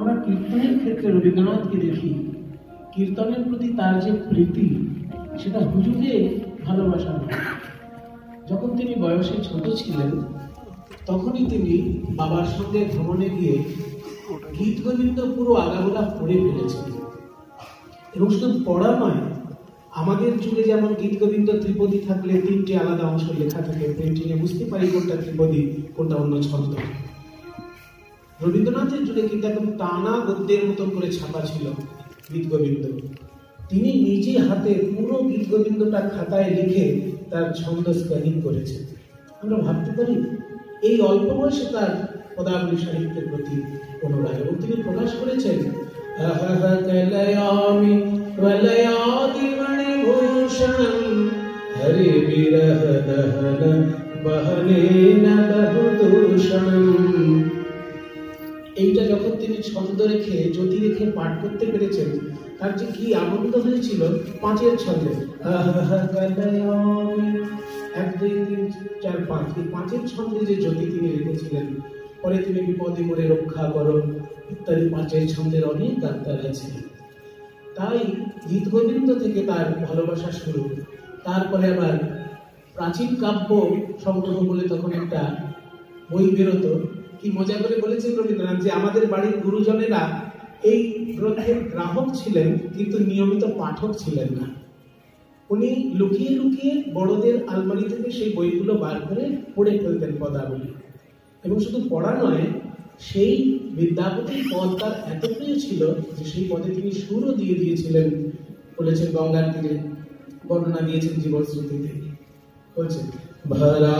আমরা কীর্তনের ক্ষেত্রে রবীন্দ্রনাথকে দেখি, কীর্তনের প্রতি তার যে প্রীতি, সেটা হুজুগে ভালোবাসা নয়। যখন তিনি বয়সে ছোট ছিলেন, তখনই তিনি বাবার সঙ্গে ভ্রমণে গিয়ে গীত গোবিন্দ পুরো আগাগোড়া পড়ে ফেলেছিলেন। এবং শুধু পড়া নয়, আমাদের যুগে যেমন গীত গোবিন্দ ত্রিপদী থাকলে 3টে আলাদা অংশ লেখা থাকে, প্রিন্টিংয়ে বুঝতে পারি কোনটা ত্রিপদী কোনটা অন্য ছন্দ। রবীন্দ্রনাথের যুগে কিন্তু একদম টানা গদ্যের মতন করে ছাপা ছিল গীত গোবিন্দ। তিনি নিজে হাতে পুরো গীত গোবিন্দটা খাতায় লিখে তার ছন্দ স্ক্যানিং করেছেন। আমরা ভাবতে পারি এই অল্প বয়সে তার পদাবলী সাহিত্যের প্রতি অনুরাগ, এবং তিনি প্রকাশ করেছেন হরে বিরহ দহন বহনে না বহুদূষণ। এইটা যখন তিনি ছন্দ রেখে জ্যোতি রেখে পাঠ করতে পেরেছেন, তার যে কি আনন্দ হয়েছিল। 5 ছন্দে 1 2 3 4 5, এই 5 ছন্দে যে জ্যোতি তিনি রেখেছিলেন। পরে তিনি বিপদে মোরে রক্ষা করো ইত্যাদি 5 ছন্দের অনেক গান তার আছে। তাই গীত গোবিন্দ থেকে তার ভালোবাসা শুরু। তারপরে আবার প্রাচীন কাব্য সংগ্রহ বলে তখন একটা বই বেরোতো। কি মজা করে বলেছেন রবীন্দ্রনাথ যে আমাদের বাড়ির গুরুজনেরা এই গ্রন্থের গ্রাহক ছিলেন, কিন্তু নিয়মিত পাঠক ছিলেন না। উনি লুকিয়ে লুকিয়ে বড়দের আলমারি থেকে সেই বইগুলো বার করে পড়ে ফেলতেন পদাবলী। এবং শুধু পড়া নয়, সেই বিদ্যাপতির পদ তার এত প্রিয় ছিল যে সেই পদে তিনি সুরও দিয়ে দিয়েছিলেন। বলেছেন গঙ্গার তীরে, বর্ণনা দিয়েছেন জীবন শ্রুতিতে। বলছেন ভরা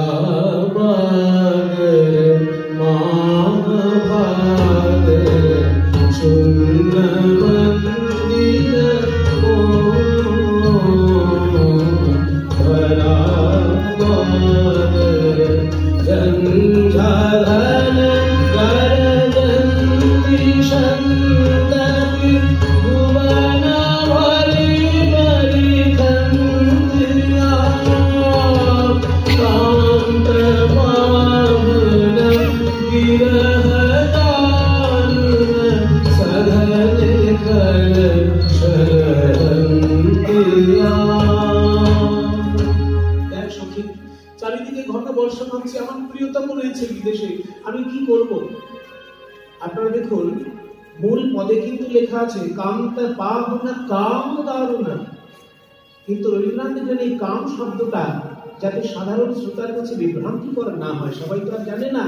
চারিদিকে ঘন বর্ষণ হচ্ছে, আমার প্রিয়তম রয়েছে বিদেশে, আমি কি করব? আপনারা দেখুন, মূল পদে কিন্তু লেখা আছে কান্ত পাবনা কাম দারুণা, কিন্তু রবীন্দ্রনাথ এখানে এই কাম শব্দটা যাতে সাধারণ শ্রোতার কাছে বিভ্রান্তিকর না হয়। সবাই তো আর জানে না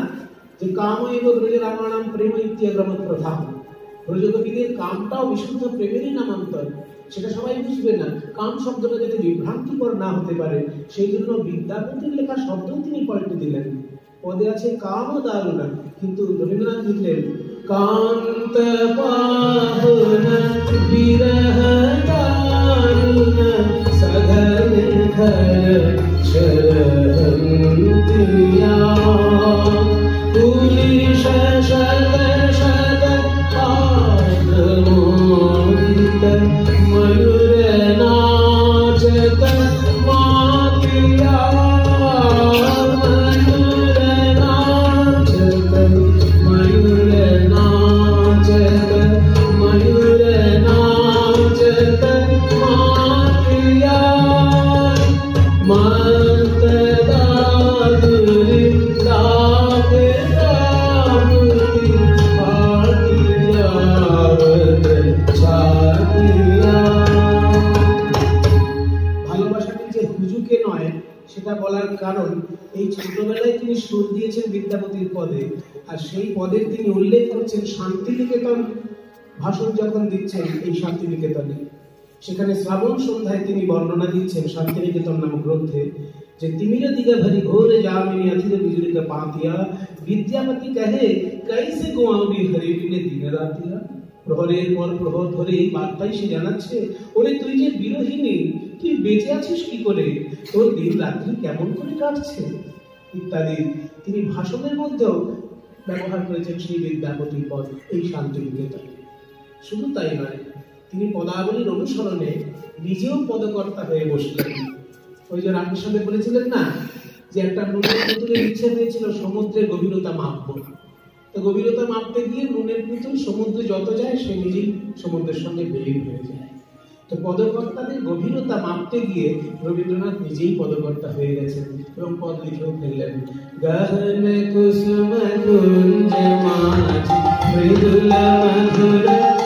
যে কাম এব ব্রজ রামানাম প্রেম ইত্যগ্রম প্রধান। ব্রজকবিদের কামটাও বিশুদ্ধ প্রেমেরই নামান্তর, সেটা সবাই বুঝবে না। কাম শব্দটা যাতে বিভ্রান্তিকর না হতে পারে, সেই জন্য বিদ্যাপতির লেখা শব্দ তিনি পাল্টে দিলেন। পদে আছে কাম দারুণা, কিন্তু রবীন্দ্রনাথ লিখলেন কান্ত পাবনা বিরহ দারুণা সঘন ঘর শরন্তিয়া পুলিশ শত শত আগ্রমোদিত ময়ূর নাচত মাতিয়া ময়ূর নাচত ময়ূর নাচত ময়ূর নাচত মাতিয়া মত দাদুরি দাবে দাদুরি পাটিয়াবত ছাতিয়া। ভালোবাসাটি যে হুজুকে নয় সেটা বলার কারণ, এই ছোটবেলায় তিনি সুর দিয়েছেন বিদ্যাপতির পদে, আর সেই পদের তিনি উল্লেখ করছেন শান্তিনিকেতন ভাষণ যখন দিচ্ছেন এই শান্তিনিকেতনে। সেখানে শ্রাবণ সন্ধ্যায় তিনি বর্ণনা দিচ্ছেন শান্তিনিকেতন নামক গ্রন্থে যে তিমির দিগা ভরি ঘোরে যামিনী অথির বিজুলি কা পাতিয়া বিদ্যাপতি কহে कैसे গোয়াবি হরি বিনে দিন রাতিয়া। প্রহরের পর প্রহর ধরে এই বার্তাই সে জানাচ্ছে, ওরে তুই যে বিরোহিনী, তুই বেঁচে আছিস কি করে, তোর দিন রাত্রি কেমন করে কাটছে ইত্যাদি তিনি ভাষণের মধ্যেও ব্যবহার করেছেন সেই বিদ্যাপতির পদ এই শান্তিনিকেতনে। শুধু তাই নয়, তিনি পদাবলীর অনুসরণে নিজেও পদকর্তা হয়ে বসলেন। ওই যে রামকৃষ্ণ বলেছিলেন না যে একটা নুনের পুতুলের ইচ্ছে হয়েছিল সমুদ্রের গভীরতা মাপব, তো গভীরতা মাপতে গিয়ে নুনের পুতুল সমুদ্রে যত যায় সে নিজেই সমুদ্রের সঙ্গে বিলীন হয়ে যায়। তো পদকর্তাদের গভীরতা মাপতে গিয়ে রবীন্দ্রনাথ নিজেই পদকর্তা হয়ে গেছেন এবং পদ লিখেও ফেললেন। গহন কুসুম কুঞ্জ মাঝ মৃদুল মধুর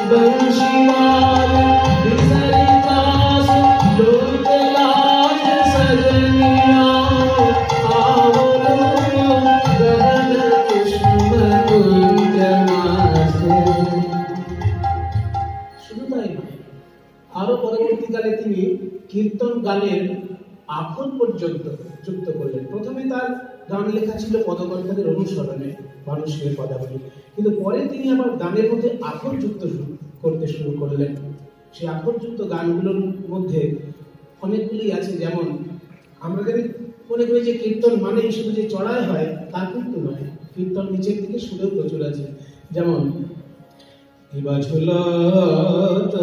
বংশীবাল বিসরিতাস লোক লাজ সজনিয়া आवलो गहन कुसुम कुंज माঝ। শুধু তাই নয়, আরো পরবর্তীকালে তিনি কীর্তন গানের আখর পর্যন্ত যুক্ত করলেন। প্রথমে তার গান লেখা ছিল পদকর্তাদের অনুসরণে মানুষের পদাবলী, কিন্তু পরে তিনি আবার গানের মধ্যে আখর যুক্ত করতে শুরু করলেন। সেই আখরযুক্ত গানগুলোর মধ্যে অনেকগুলি আছে, যেমন আমরা যদি মনে করি যে কীর্তন মানে শুধু যে চড়াই হয় তা কিন্তু নয়, কীর্তন নিচের দিকে সুরেও প্রচুর আছে। যেমন ঝুলত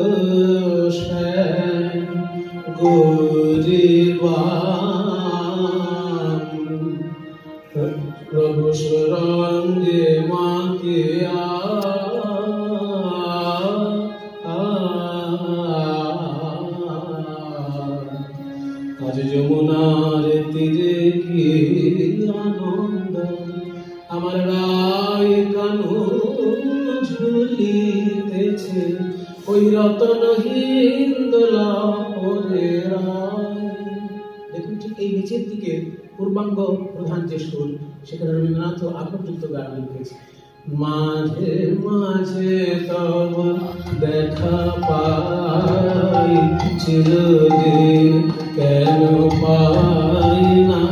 প্রভু সুরঙ্গে মাকে আজ যমুনার তীরে কি আনন্দ, আমার রায় কানু ঝুলিতেছে ওই রতনহীন দোলা ওরে রায়। দেখুন ঠিক এই নিচের দিকে পূর্বাঙ্গ প্রধান যে সুর, সেখানে রবীন্দ্রনাথ আখরযুক্ত গান লিখেছে। মাঝে মাঝে তব দেখা পাই চিরদিন কেন পাই না,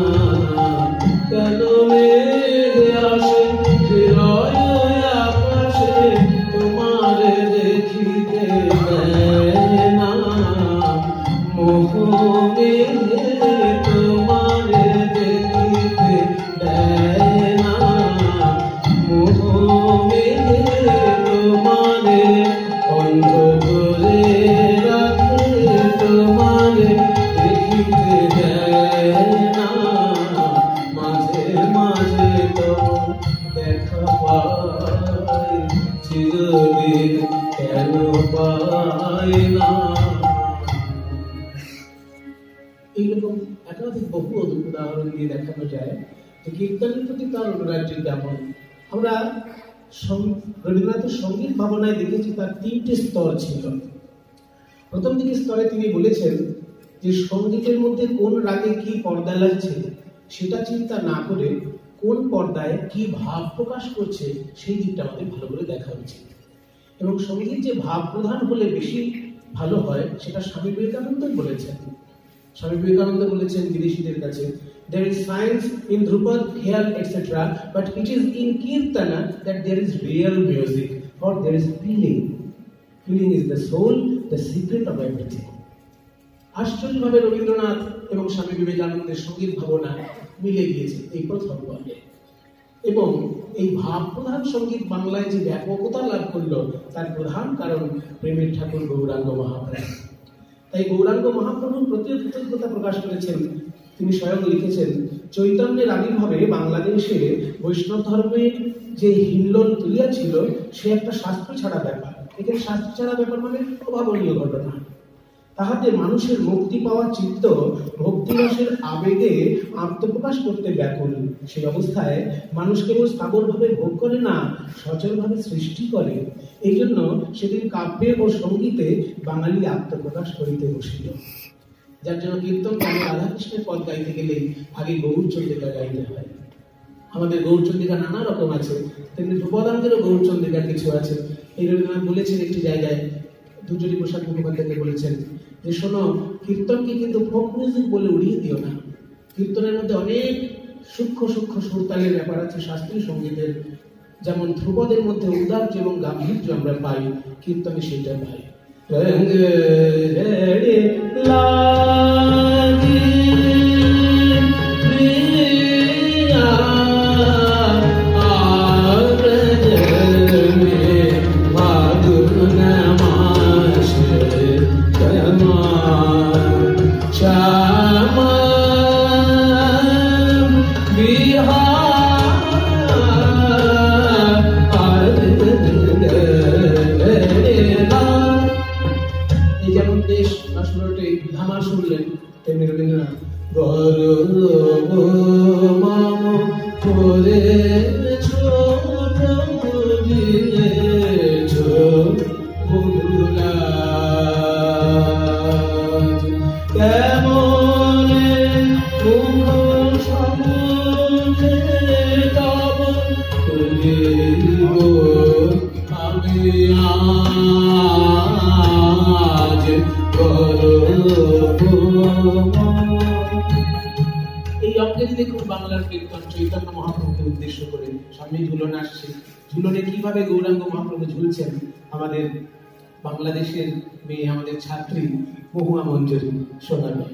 কেন মেঘে আসে হৃদয় আকাশে তোমারে দেখিতে দেয় না, মোহ মেঘে তোমারে দেখিতে দেয় না, মোহ মেঘে তোমারে অন্ধ করে রাখে, তোমারে দেখিতে দেয় না, মাঝে মাঝে তো দেখা পাই চিরদিন কেন পাই না। এইরকম একাধিক বহু উদাহরণ দিয়ে দেখানো যায় যে কীর্তনের প্রতি তার অনুরাগটি কেমন। আমরা রবীন্দ্রনাথের সঙ্গীত ভাবনায় দেখেছি তার তিনটে স্তর ছিল। প্রথম দিকে স্তরে তিনি বলেছেন যে সঙ্গীতের মধ্যে কোন রাগে কি পর্দা লাগছে সেটা চিন্তা না করে কোন পর্দায় কি ভাব প্রকাশ করছে সেই দিকটা আমাদের ভালো করে দেখা উচিত। এবং সঙ্গীত যে ভাব প্রধান হলে বেশি ভালো হয় সেটা স্বামী বিবেকানন্দ বলেছেন। স্বামী বিবেকানন্দ বলেছেন বিদেশীদের কাছে, there is science in Dhrupad, Khayal, etc., but it is in Kirtana that there is real music, or there is feeling. Feeling is the soul, the secret of everything. আশ্চর্যভাবে Rabindranath এবং স্বামী বিবেকানন্দের সঙ্গীত ভাবনা মিলে গিয়েছে এই প্রথম পর্বে। এবং এই ভাব প্রধান সঙ্গীত বাংলায় যে ব্যাপকতা লাভ করলো তার প্রধান কারণ প্রেমের ঠাকুর গৌরাঙ্গ মহাপ্রভু। তাই গৌরাঙ্গ মহাপ্রভুর প্রতি কৃতজ্ঞতা প্রকাশ করেছেন। তিনি স্বয়ং লিখেছেন, চৈতন্যের আবির্ভাবে বাংলাদেশে বৈষ্ণব ধর্মের যে হিল্লোল তুলিয়াছিল সে একটা শাস্ত্র ছাড়া ব্যাপার। এখানে শাস্ত্র ছাড়া ব্যাপার মানে অভাবনীয় ঘটনা। তাহাতে মানুষের মুক্তি পাওয়া চিত্ত ভক্তিরসের আবেগে আত্মপ্রকাশ করতে ব্যাকুল। সেই অবস্থায় মানুষ কেবল স্থাবরভাবে ভোগ করে না, সচলভাবে সৃষ্টি করে। এই জন্য সেদিন কাব্যে ও সঙ্গীতে বাঙালি আত্মপ্রকাশ করিতে বসিল। যার জন্য কীর্তন গানে রাধাকৃষ্ণের পদ গাইতে গেলে আগে গৌরচন্দ্রিকা গাইতে হয়। আমাদের গৌরচন্দ্রিকা নানা রকম আছে, তেমনি ধ্রুপদাঙ্গেরও গৌরচন্দ্রিকা কিছু আছে। এই রবীন্দ্রনাথ বলেছেন একটি জায়গায়, দুজনী প্রসাদ মুখোপাধ্যায়কে বলেছেন যে শোনো, কীর্তনকে কিন্তু ফোক মিউজিক বলে উড়িয়ে দিও না। কীর্তনের মধ্যে অনেক সূক্ষ্ম সূক্ষ্ম সুরতালের ব্যাপার আছে শাস্ত্রীয় সঙ্গীতের, যেমন ধ্রুপদের মধ্যে উদার্য এবং গাম্ভীর্য আমরা পাই, কীর্তনে সেটা পাই। এই অঙ্গেরই দেখুন বাংলার কীর্তন চৈতন্য মহাপ্রভুকে উদ্দেশ্য করে সামনে ঝুলন আসছে। ঝুলনে কিভাবে গৌরাঙ্গ মহাপ্রভু ঝুলছেন আমাদের বাংলাদেশের মেয়ে, আমাদের ছাত্রী মহুয়া মঞ্জুরি শোনাবে।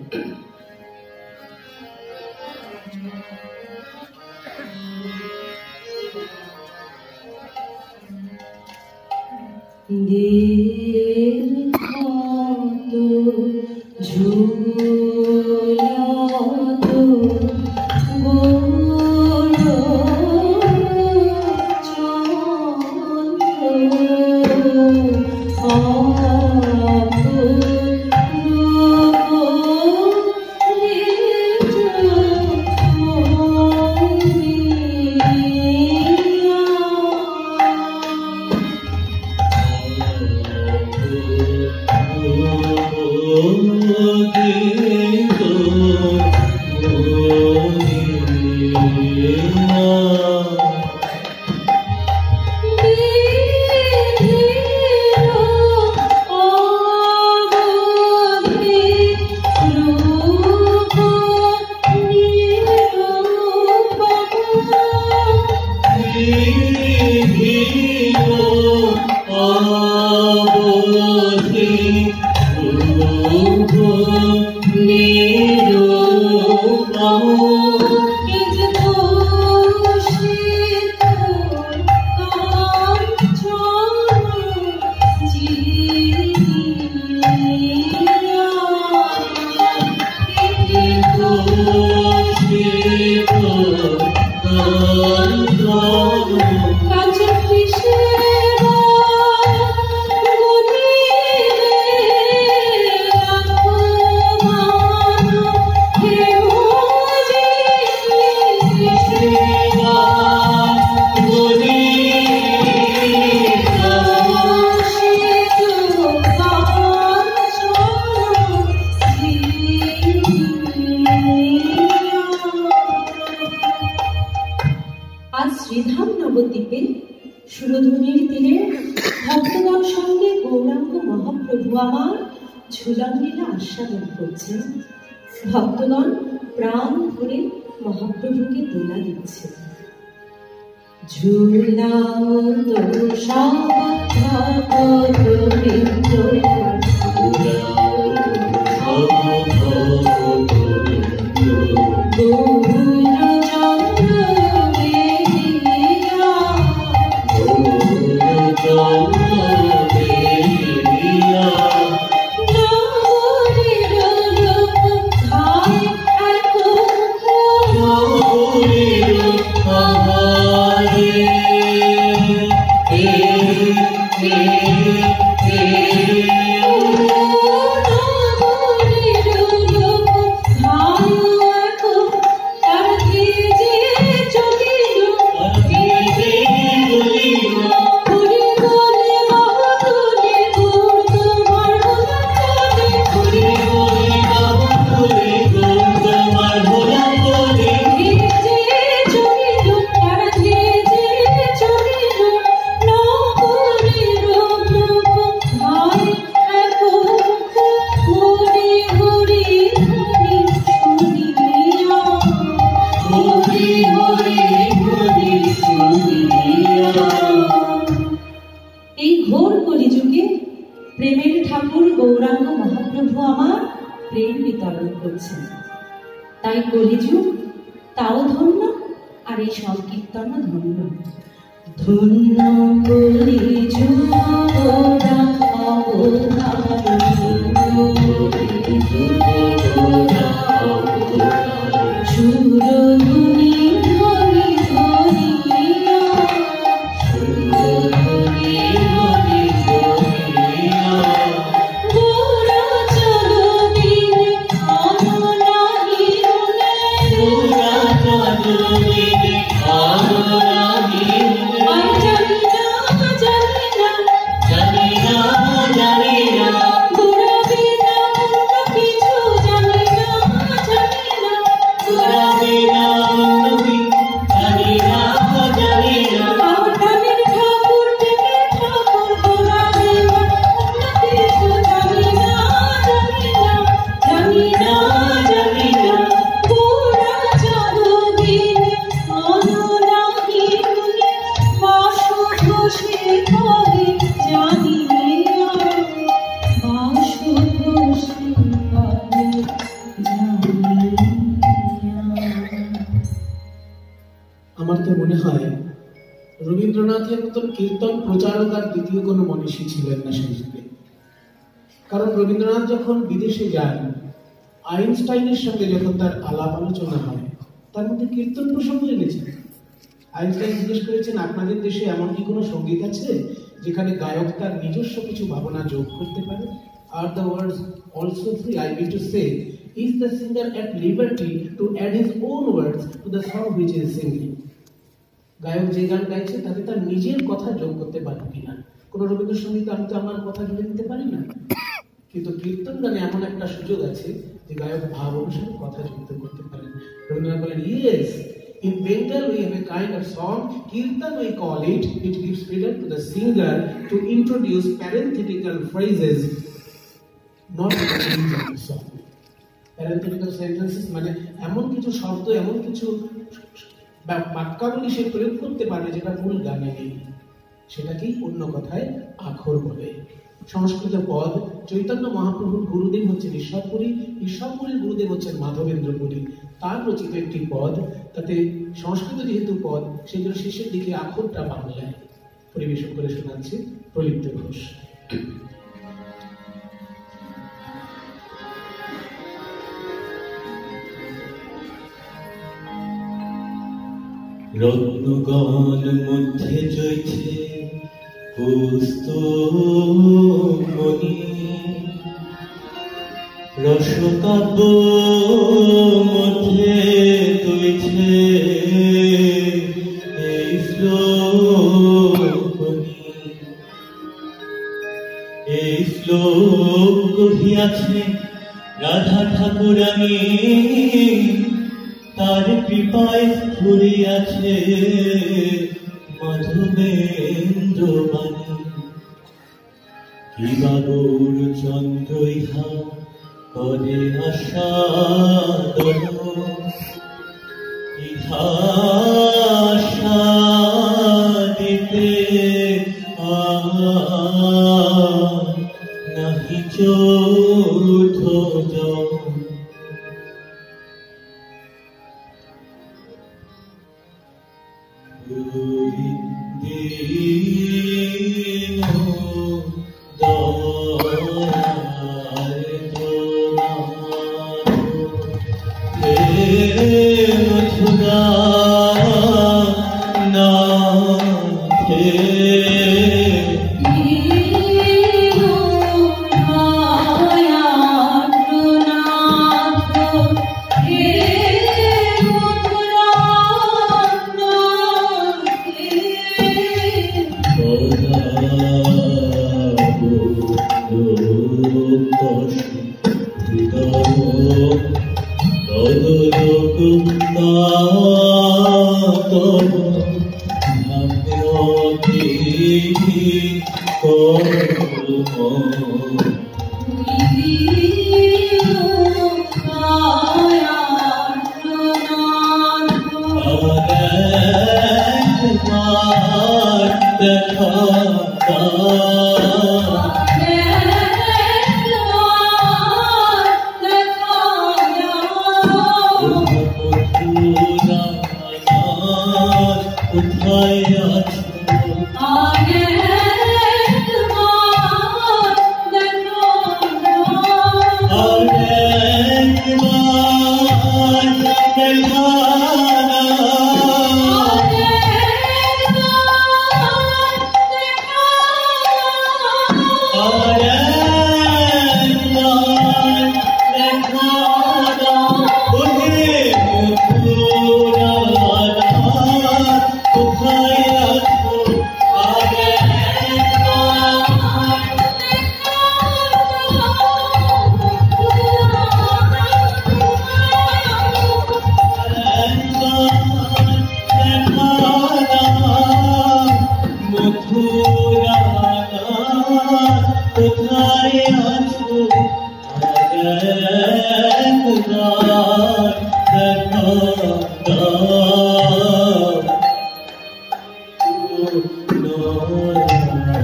আজ শ্রীধাম নবদ্বীপে সুরধুনির তীরে ভক্তগণ সঙ্গে গৌরাঙ্গ মহাপ্রভু আমার ঝুলন লীলা আস্বাদন করছেন। ভক্তগণ প্রাণ ভরে মহাপ্রভুকে দোলা দিচ্ছে। ঝুলাও তো এই ঘোর কলিযুগে প্রেমের ঠাকুর গৌরাঙ্গ মহাপ্রভু আমার প্রেম বিতরণ করছেন। তাই কলিযুগ তাও ধন্য, আর এই সংকীর্তন ধন্য। ধন্য কলিযুগ I পদে জানিয়া বাসুর সে পদে জানিয়া। আমার তো মনে হয় রবীন্দ্রনাথের মতন কীর্তন প্রচারক আর দ্বিতীয় কোনো মনীষী ছিলেন না সেই যুগে। কারণ রবীন্দ্রনাথ যখন বিদেশে যান, আইনস্টাইনের সঙ্গে যখন তার আলাপ আলোচনা হয়, তার মধ্যে কীর্তন প্রসঙ্গ এনেছেন। আইনস্টাইন জিজ্ঞেস করেছেন, আপনাদের দেশে এমন কি কোনো সঙ্গীত আছে যেখানে গায়ক তার নিজস্ব কিছু ভাবনা যোগ করতে পারে? Are the words also free, I mean to say, is the singer at liberty to add his own words to the song which is singing? গায়ক যে গান গাইছে তাতে তার নিজের কথা যোগ করতে পারবে কিনা? কোন রবীন্দ্রসঙ্গীত আমি তো আমার কথা জুড়ে দিতে পারি না, কিন্তু কীর্তন গানে এমন একটা সুযোগ আছে যে গায়ক ভাব অনুসারে কথা যুক্ত করতে পারেন। রবীন্দ্রনাথ বলেন, yes, in Bengal we have a kind of song, kirtan we call it, it gives freedom to the singer to introduce parenthetical phrases, not in the beginning of the song. Parenthetical sentences মানে এমন কিছু শব্দ, এমন কিছু বাক্যাবলী সে প্রয়োগ করতে পারবে যেটা মূল গানে নেই, সেটাকেই অন্য কথায় আখর বলে। সংস্কৃত পদ, চৈতন্য মহাপ্রভুর গুরুদেব হচ্ছেন ঈশ্বরপুরী, ঈশ্বরপুরীর গুরুদেব হচ্ছেন মাধবেন্দ্র পুরী। তার রচিত একটি পদ, তাতে সংস্কৃত যেহেতু পদ, সেগুলো শেষের দিকে আখরটা বাংলায়। পরিবেশন করে শোনাচ্ছে প্রলিপ্ত ঘোষ। রত্নগণ মধ্যে চৈছে পুস্তমণি, রসকাব্য মধ্যে তুইছে এই শ্লোকনি। এই শ্লোক কহিয়াছে রাধা ঠাকুরানী, তার কৃপায় ফুরিয়াছে মাধবেন্দ্র বাণী। কি বাবুর চন্দ্র ইহা করে আস্বাদন, ইহা দিতে নাহি চৌথ জন।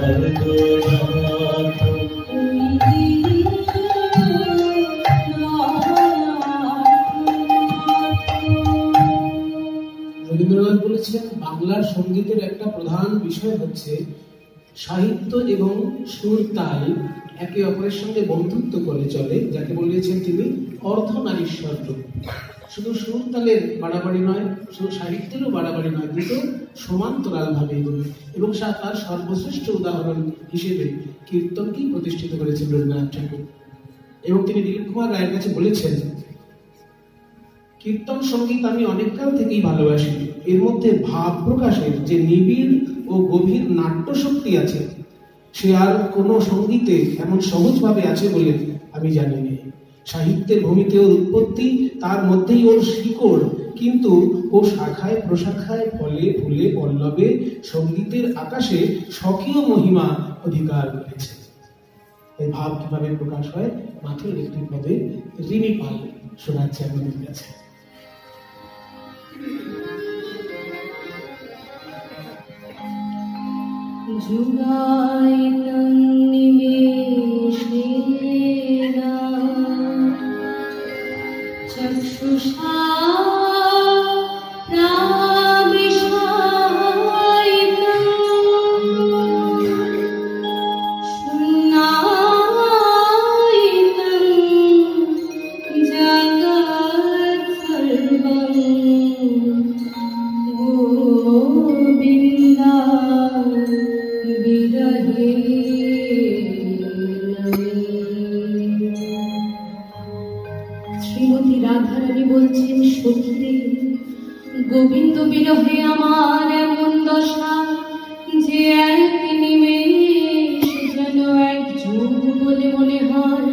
আর্তনাদ। রবীন্দ্রনাথ বলেছেন বাংলার সঙ্গীতের একটা প্রধান বিষয় হচ্ছে সাহিত্য এবং সুর তাল একে অপরের সঙ্গে বন্ধুত্ব করে চলে, যাকে বলেছেন তিনি অর্ধনারীশ্বর্য। শুধু সুর তালের বাড়াবাড়ি নয়, শুধু সাহিত্যেরও বাড়াবাড়ি নয়, দুটো সমান্তরাল ভাবে এবং তার সর্বশ্রেষ্ঠ উদাহরণ হিসেবে কীর্তনকেই প্রতিষ্ঠিত করেছেন রবীন্দ্রনাথ ঠাকুর। এবং তিনি দিলীপ কুমার রায়ের কাছে বলেছেন, কীর্তন সঙ্গীত আমি অনেককাল থেকেই ভালোবাসি। এর মধ্যে ভাব প্রকাশের যে নিবিড় ও গভীর নাট্য শক্তি আছে, সে আর কোনো সঙ্গীতে এমন সহজভাবে আছে বলে আমি জানি না। সাহিত্যের ভূমিতে ওর উৎপত্তি, তার মধ্যেই ওর শিকড়, কিন্তু ও শাখায় প্রশাখায় ফলে ফুলে পল্লবে সঙ্গীতের আকাশে স্বকীয় মহিমা অধিকার করেছে। এই ভাব কিভাবে প্রকাশ হয় মাত্র একটি পদে রিমি পাল শোনাচ্ছে আমাদের কাছে। जुगायतं निमेषेण चक्षुषा प्राविशायितं शून्यायितं जगत्सर्वं गोविन्दा শ্রীমতী রাধারানী বলছেন, সখীরে গোবিন্দ বিরহে আমার এমন দশা যে এক নিমেষ যেন এক যুগ বলে মনে হয়।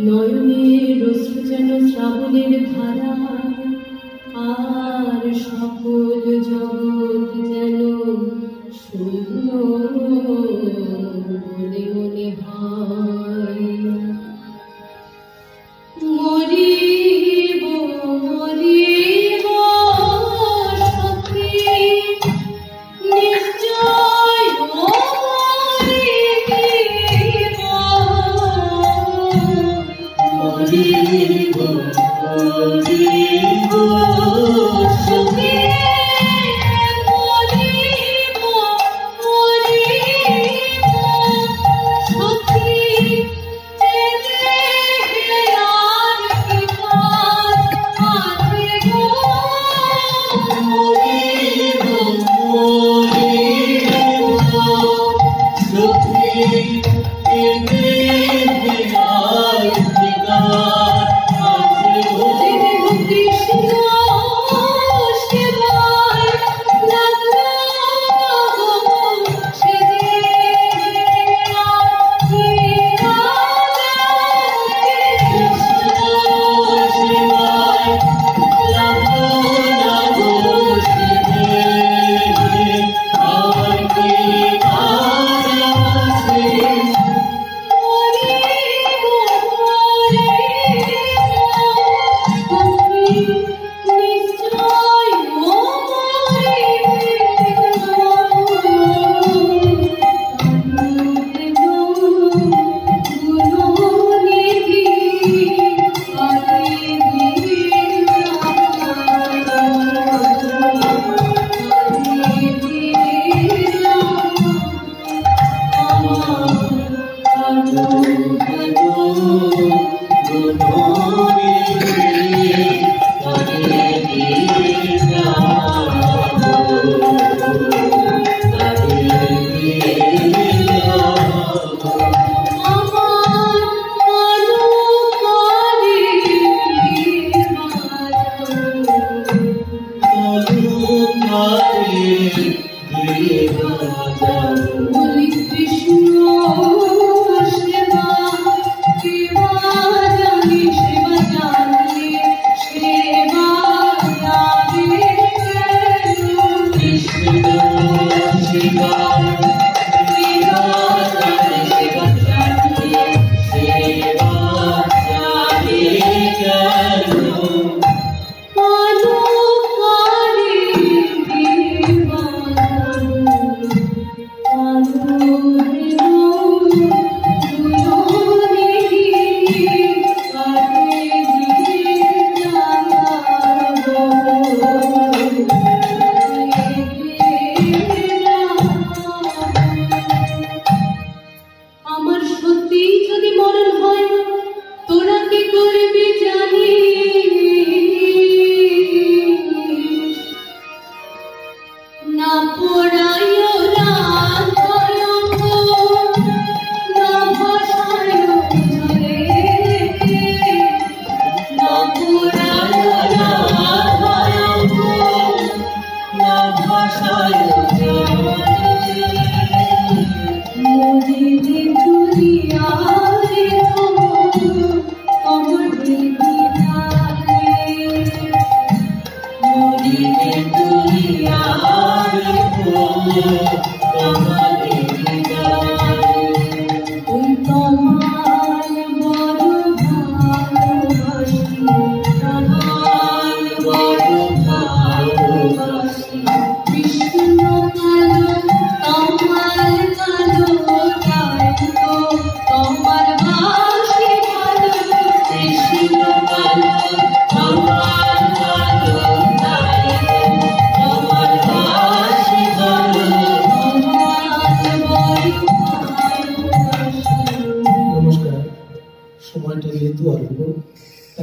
নয়নের অশ্রু যেন শ্রাবণের ধারা, আর সকল জগৎ যেন শূন্য বলে মনে হয়। মরিব মরিব সখী নিশ্চয় মরিব, মরিব মরিব সখী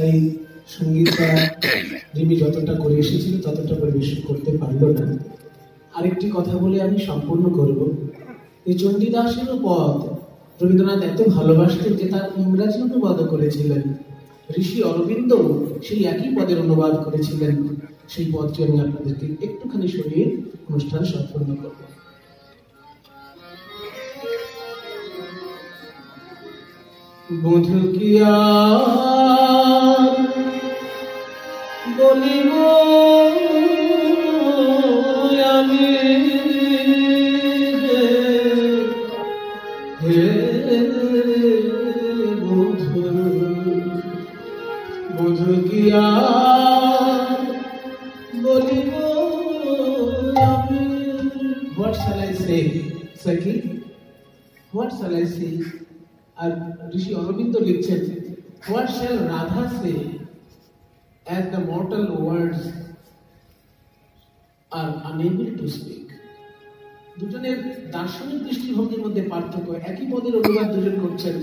তাই সঙ্গীতটা রিমি যতটা করে এসেছিল ততটা পরিবেশন করতে পারলো না। আরেকটি কথা বলে আমি সম্পূর্ণ করব। এই চণ্ডীদাসেরও পদ রবীন্দ্রনাথ এত ভালোবাসতেন যে তার ইংরাজি অনুবাদও করেছিলেন। ঋষি অরবিন্দ সেই একই পদের অনুবাদ করেছিলেন। সেই পদটি আমি আপনাদেরকে একটুখানি শুনিয়ে অনুষ্ঠান সম্পন্ন করব। বধূ কি আর বলিব আমি, হে বধূ, বধূ কি আর বলিব আমি। What shall I say, Saki? What shall I say? আর ঋষি অরবিন্দ লিখছেন, what shall Radha say as the mortal words are unable to speak? দুজনের দার্শনিক দৃষ্টিভঙ্গির মধ্যে পার্থক্য। একই পদের অনুবাদ দুজন করছেন,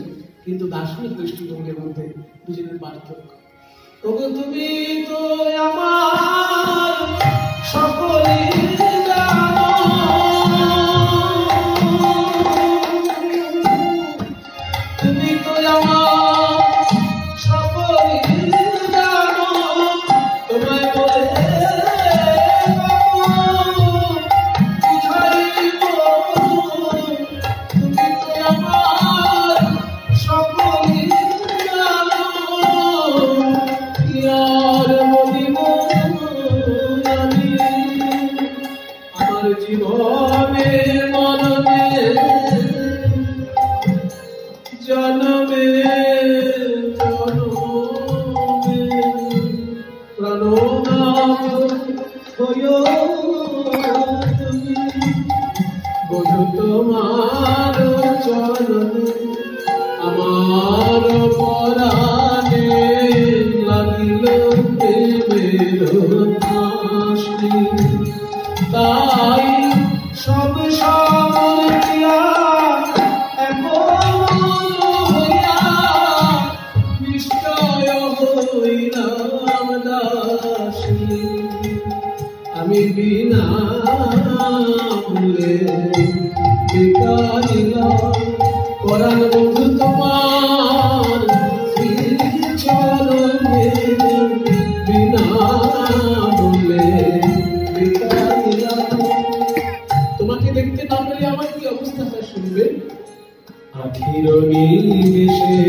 কিন্তু দার্শনিক দৃষ্টিভঙ্গির মধ্যে দুজনের পার্থক্য। তবে তুমি তো আমার সকলে জানো, তুমি তো আমার সকলে জানো, তোমায় বলে বুঝাইব, তুমি তো আমার সকলে জানো, কি আর বলিব আমি। আমার জীবনে মরণে জনমে জনমে প্রাণনাথ হইও তুমি, বধূ তোমার চরণে আমার পরাণে লাগিল প্রেমের ফাঁসি। তাই সব সময়া এখন হইয়া নিশ্চয় হইলাম দাসী। আমি বিনা মূলে বিকারিলাম পরাণ বধূ তোমার চরণে, বিনা মূলে বিকারিলাম। তোমাকে দেখতে না পেলে আমার কি অবস্থা হয় শুনবে। আখির নিমেষে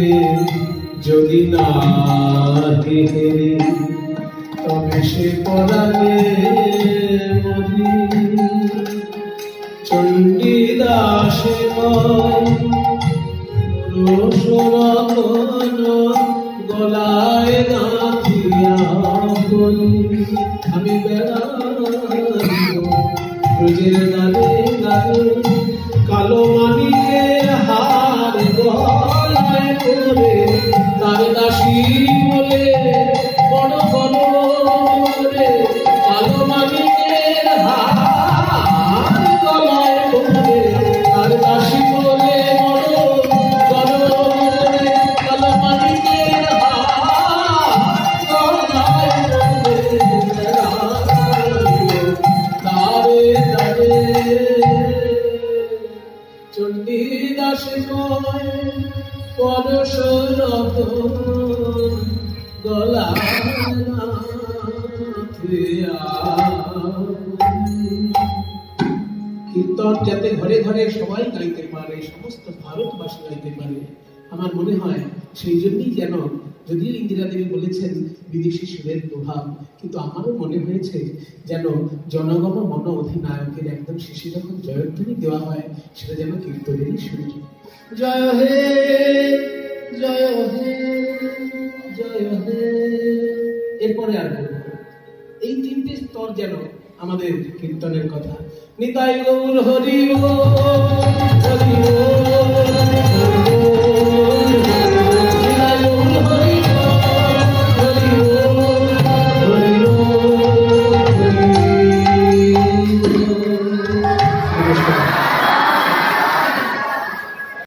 যদি না হেরে, তবে সে পরাণে মরি। চণ্ডীদাসে গলায় গাঁথিয়া বলি, আমি বেড়াইব ব্রজের গানে গানে, কালো মানিকের হার গলায় করে, তার দাসী বলে বড় বড় করে, কালো মানিকের হার গলায় করে, তার দাসী বলে বড় বড় করে, কালো মানিকের হার গলায় করে, তারে তারে চণ্ডীদাসে কয় পরশরত গলা কীর্তন যাতে ঘরে ঘরে সবাই গাইতে পারে, সমস্ত ভারতবাসী গাইতে পারে, আমার মনে হয় সেই জন্যই যেন, যদিও ইন্দিরা দেবী বলেছেন বিদেশি সুরের প্রভাব, কিন্তু আমারও মনে হয়েছে যেন জনগণ মন অধিনায়কের একদম শেষে যখন জয়ধ্বনি দেওয়া হয়, সেটা যেন কীর্তনেরই সুর। জয় হে জয় হে জয় হে। এরপরে আর বলবো এই তিনটে স্তর যেন আমাদের কীর্তনের কথা। নিতাই গৌর হরি বল।